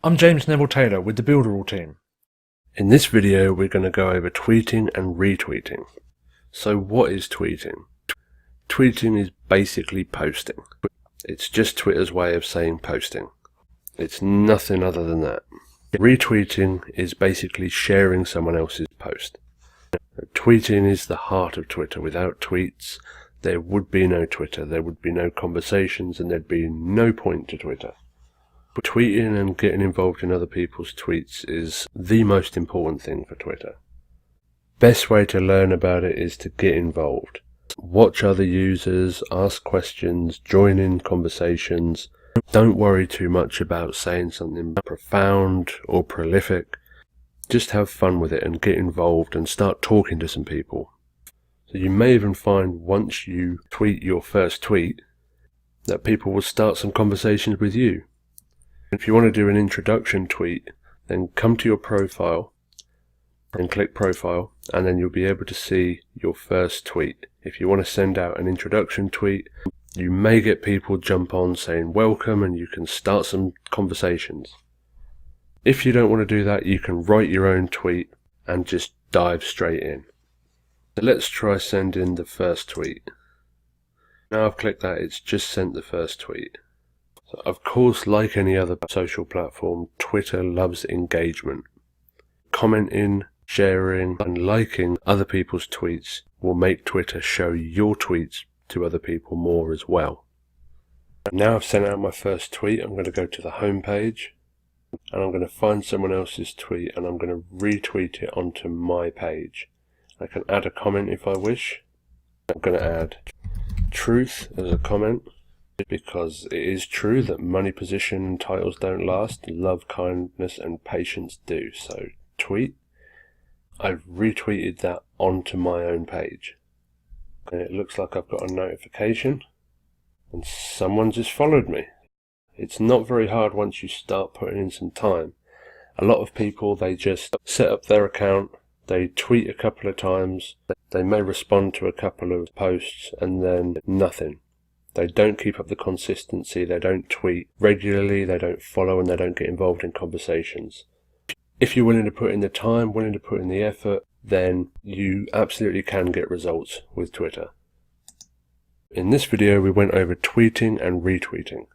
I'm James Neville Taylor with the Builderall team. In this video we're going to go over tweeting and retweeting. So what is tweeting? Tweeting is basically posting. It's just Twitter's way of saying posting. It's nothing other than that. Retweeting is basically sharing someone else's post. Tweeting is the heart of Twitter. Without tweets there would be no Twitter, there would be no conversations, and there'd be no point to Twitter. Tweeting and getting involved in other people's tweets is the most important thing for Twitter. Best way to learn about it is to get involved. Watch other users, ask questions, join in conversations. Don't worry too much about saying something profound or prolific. Just have fun with it and get involved and start talking to some people. So you may even find once you tweet your first tweet that people will start some conversations with you. If you want to do an introduction tweet, then come to your profile and click profile, and then you'll be able to see your first tweet. If you want to send out an introduction tweet, you may get people jump on saying welcome and you can start some conversations. If you don't want to do that, you can write your own tweet and just dive straight in. So let's try sending the first tweet. Now I've clicked that, it's just sent the first tweet. So of course, like any other social platform, Twitter loves engagement. Commenting, sharing, and liking other people's tweets will make Twitter show your tweets to other people more as well. Now I've sent out my first tweet, I'm going to go to the home page, and I'm going to find someone else's tweet, and I'm going to retweet it onto my page. I can add a comment if I wish. I'm going to add truth as a comment, because it is true that money, position and titles don't last, love, kindness and patience do. So tweet. I've retweeted that onto my own page, and it looks like I've got a notification and someone just followed me. It's not very hard once you start putting in some time. A lot of people, they just set up their account, they tweet a couple of times, they may respond to a couple of posts and then nothing. They don't keep up the consistency, they don't tweet regularly, they don't follow, and they don't get involved in conversations. If you're willing to put in the time, willing to put in the effort, then you absolutely can get results with Twitter. In this video we went over tweeting and retweeting.